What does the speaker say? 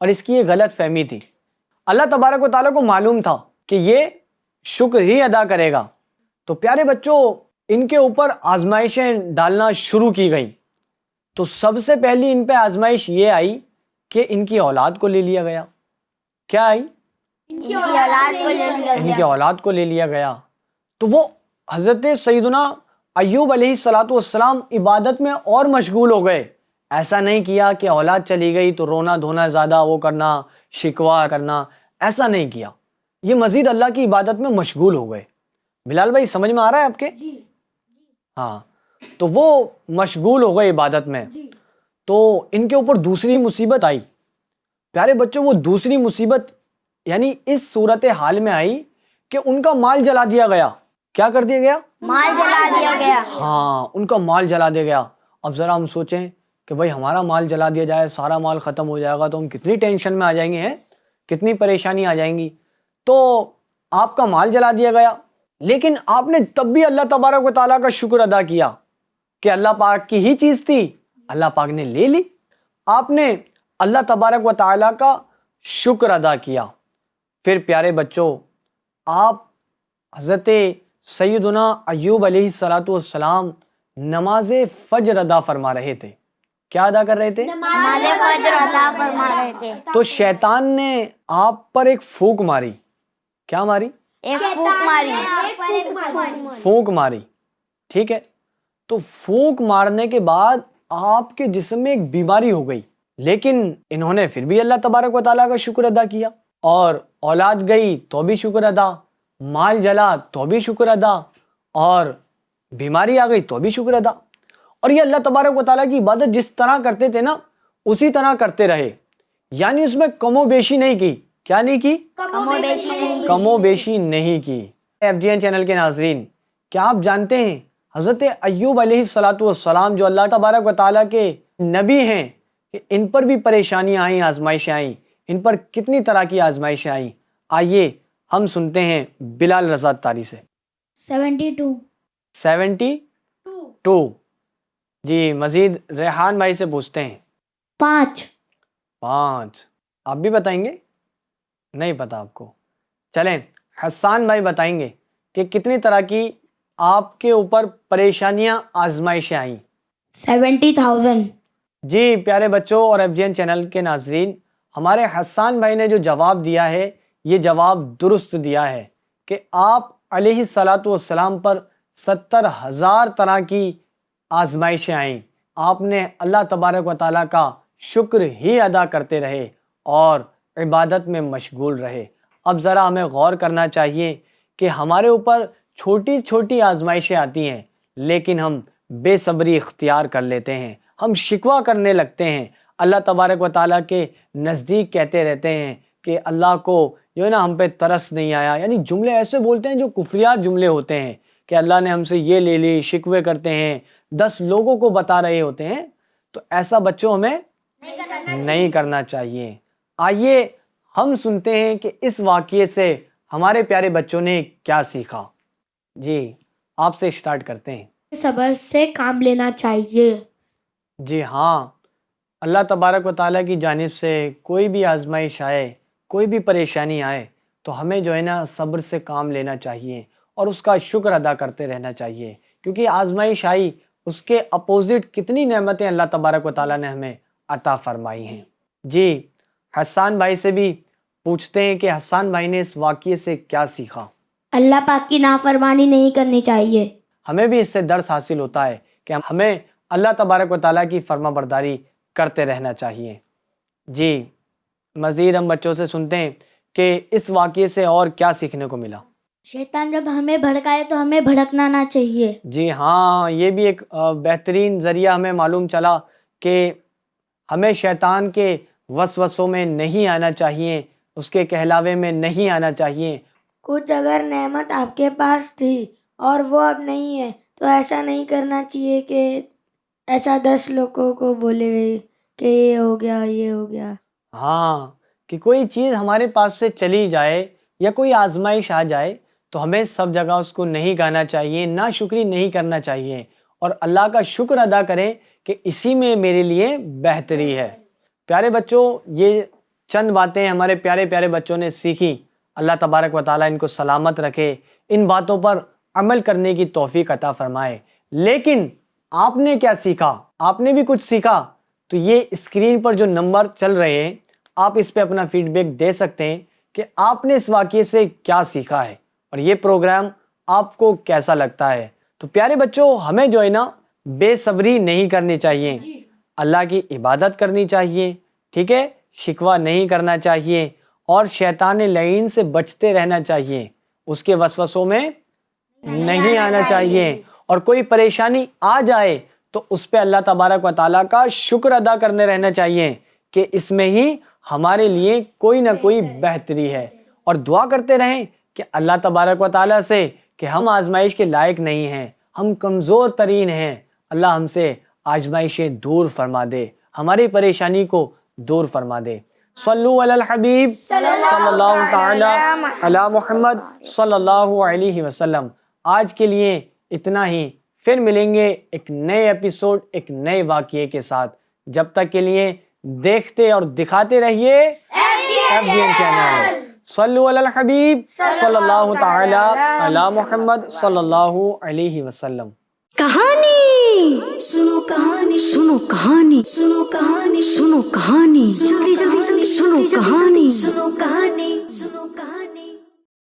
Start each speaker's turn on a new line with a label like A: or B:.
A: اور اس کی یہ غلط فہمی تھی. اللہ تبارک و تعالیٰ کو معلوم تھا کہ یہ شکر ہی ادا کرے گا. تو پیارے بچوں ان کے اوپر آزمائشیں ڈالنا شروع کی گئیں. تو سب سے پہلی ان پہ آزمائش یہ آئی کہ ان کی اولاد کو لے لیا گیا. کیا آئی؟
B: ان کی اولاد کو لے لیا
A: ان کی
B: گیا.
A: اولاد کو لے لیا گیا. تو وہ حضرت سیدنا ایوب علیہ السلام عبادت میں اور مشغول ہو گئے. ایسا نہیں کیا کہ اولاد چلی گئی تو رونا دھونا زیادہ وہ کرنا، شکوہ کرنا، ایسا نہیں کیا. یہ مزید اللہ کی عبادت میں مشغول ہو گئے. بلال بھائی سمجھ میں آ رہا ہے آپ کے؟ ہاں. تو وہ مشغول ہو گئے عبادت میں. تو ان کے اوپر دوسری مصیبت آئی. پیارے بچوں وہ دوسری مصیبت یعنی اس صورت حال میں آئی کہ ان کا مال جلا دیا گیا. کیا کر دیا گیا؟
B: مال جلا دیا گیا.
A: ہاں ان کا مال جلا دیا گیا. اب ذرا ہم سوچیں کہ بھائی ہمارا مال جلا دیا جائے، سارا مال ختم ہو جائے گا تو ہم کتنی ٹینشن میں آ جائیں گے، کتنی پریشانی آ جائیں گی. تو آپ کا مال جلا دیا گیا، لیکن آپ نے تب بھی اللہ تبارک و تعالیٰ کا شکر ادا کیا کہ اللہ پاک کی ہی چیز تھی، اللہ پاک نے لے لی. آپ نے اللہ تبارک و تعالیٰ کا شکر ادا کیا. پھر پیارے بچوں آپ حضرت سیدنا ایوب علیہ السلام نماز فجر ادا فرما رہے تھے. کیا ادا کر رہے تھے؟
B: نماز فجر ادا فرما رہے تھے.
A: تو شیطان نے آپ پر ایک پھونک ماری. کیا ماری؟
B: ایک پھونک ماری.
A: پھونک ماری. ٹھیک ہے. تو پھونک مارنے کے بعد آپ کے جسم میں ایک بیماری ہو گئی، لیکن انہوں نے پھر بھی اللہ تبارک و تعالیٰ کا شکر ادا کیا. اور اولاد گئی تو بھی شکر ادا، مال جلا تو بھی شکر ادا، اور بیماری آ گئی تو بھی شکر ادا. اور یہ اللہ تبارک و تعالیٰ کی عبادت جس طرح کرتے تھے نا اسی طرح کرتے رہے. یعنی اس میں کم و بیشی نہیں کی. کیا نہیں کی؟
B: کم و بیشی نہیں.
A: کم و بیشی نہیں کی. FGN چینل کے ناظرین، کیا آپ جانتے ہیں حضرت ایوب علیہ السلام جو اللہ تبارک و تعالیٰ کے نبی ہیں کہ ان پر بھی پریشانیاں آئیں، آزمائشیں آئیں. ان پر کتنی طرح کی آزمائشیں آئیں. آئیے ہم سنتے ہیں بلال رضا تاری سے.
B: 72.
A: 72. جی مزید ریحان بھائی سے پوچھتے ہیں.
B: 5.
A: 5. آپ بھی بتائیں گے؟ نہیں پتا آپ کو؟ چلیں حسان بھائی بتائیں گے کہ کتنی طرح کی آپ کے اوپر پریشانیاں آزمائشیں آئیں.
B: 70,000.
A: جی پیارے بچوں اور FGN چینل کے ناظرین، ہمارے حسان بھائی نے جو جواب دیا ہے یہ جواب درست دیا ہے کہ آپ علیہ السلام پر 70,000 طرح کی آزمائشیں آئیں. آپ نے اللہ تبارک و تعالیٰ کا شکر ہی ادا کرتے رہے اور عبادت میں مشغول رہے. اب ذرا ہمیں غور کرنا چاہیے کہ ہمارے اوپر چھوٹی چھوٹی آزمائشیں آتی ہیں لیکن ہم بے صبری اختیار کر لیتے ہیں، ہم شکوہ کرنے لگتے ہیں. اللہ تبارک و تعالیٰ کے نزدیک کہتے رہتے ہیں کہ اللہ کو جو ہے نا ہم پہ ترس نہیں آیا. یعنی جملے ایسے بولتے ہیں جو کفریات جملے ہوتے ہیں کہ اللہ نے ہم سے یہ لے لی، شکوے کرتے ہیں، 10 لوگوں کو بتا رہے ہوتے ہیں. تو ایسا بچوں ہمیں نہیں کرنا چاہیے. آئیے ہم سنتے ہیں کہ اس واقعے سے ہمارے پیارے بچوں نے کیا سیکھا. جی آپ سے اسٹارٹ کرتے ہیں.
C: صبر سے کام لینا چاہیے.
A: جی ہاں، اللہ تبارک و تعالیٰ کی جانب سے کوئی بھی آزمائش آئے، کوئی بھی پریشانی آئے تو ہمیں جو ہے نا صبر سے کام لینا چاہیے اور اس کا شکر ادا کرتے رہنا چاہیے. کیونکہ آزمائش آئی اس کے اپوزٹ کتنی نعمتیں اللہ تبارک و تعالیٰ نے ہمیں عطا فرمائی ہیں. جی حسان بھائی سے بھی پوچھتے ہیں کہ حسان بھائی نے اس واقعے سے کیا سیکھا.
C: اللہ پاک کی نافرمانی نہیں کرنی چاہیے.
A: ہمیں بھی اس سے درس حاصل ہوتا ہے کہ ہمیں اللہ تبارک و تعالیٰ کی فرما برداری کرتے رہنا چاہیے. جی مزید ہم بچوں سے سنتے ہیں کہ اس واقعے سے اور کیا سیکھنے کو ملا.
C: شیطان جب ہمیں بھڑکائے تو ہمیں بھڑکنا نہ چاہیے.
A: جی ہاں، یہ بھی ایک بہترین ذریعہ ہمیں معلوم چلا کہ ہمیں شیطان کے وسوسوں میں نہیں آنا چاہیے، اس کے کہلاوے میں نہیں آنا چاہیے.
D: کچھ اگر نعمت آپ کے پاس تھی اور وہ اب نہیں ہے تو ایسا نہیں کرنا چاہیے کہ ایسا 10 لوگوں کو بولے گئے کہ یہ ہو گیا یہ ہو گیا.
A: ہاں، کہ کوئی چیز ہمارے پاس سے چلی جائے یا کوئی آزمائش آ جائے تو ہمیں سب جگہ اس کو نہیں کہنا چاہیے، ناشکری نہیں کرنا چاہیے اور اللہ کا شکر ادا کریں کہ اسی میں میرے لیے بہتری ہے. پیارے بچوں، یہ چند باتیں ہمارے پیارے پیارے بچوں نے سیکھی. اللہ تبارک و تعالیٰ ان کو سلامت رکھے, ان باتوں پر عمل کرنے کی توفیق عطا فرمائے. لیکن آپ نے کیا سیکھا؟ آپ نے بھی کچھ سیکھا تو یہ اسکرین پر جو نمبر چل رہے ہیں آپ اس پہ اپنا فیڈ بیک دے سکتے ہیں کہ آپ نے اس واقعے سے کیا سیکھا ہے اور یہ پروگرام آپ کو کیسا لگتا ہے. تو پیارے بچوں, ہمیں جو ہے نا بے صبری نہیں کرنی چاہیے, اللہ کی عبادت کرنی چاہیے, ٹھیک ہے, شکوہ نہیں کرنا چاہیے اور شیطان لعین سے بچتے رہنا چاہیے, اس کے وسوسوں میں نہیں آنا چاہیے, اور کوئی پریشانی آ جائے تو اس پہ اللہ تبارک و تعالیٰ کا شکر ادا کرنے رہنا چاہیے کہ اس میں ہی ہمارے لیے کوئی نہ کوئی بہتری ہے, اور دعا کرتے رہیں کہ اللہ تبارک و تعالیٰ سے کہ ہم آزمائش کے لائق نہیں ہیں, ہم کمزور ترین ہیں, اللہ ہم سے آزمائشیں دور فرما دے, ہماری پریشانی کو دور فرما دے. صلو علی الحبیب صلی اللہ تعالی علی محمد صلی اللہ علیہ وسلم. آج کے لیے اتنا ہی, پھر ملیں گے ایک نئے ایپیسوڈ ایک نئے واقعے کے ساتھ. جب تک کے لیے دیکھتے اور دکھاتے رہیے FGN چینل. صلو علی الحبیب صلی اللہ تعالی علی محمد صلی اللہ علیہ وسلم.
E: کہانی سنو, کہانی سنو, کہانی سنو, کہانی سنو, کہانی جلدی جلدی جلدی سنو, کہانی سنو, کہانی سنو, کہانی.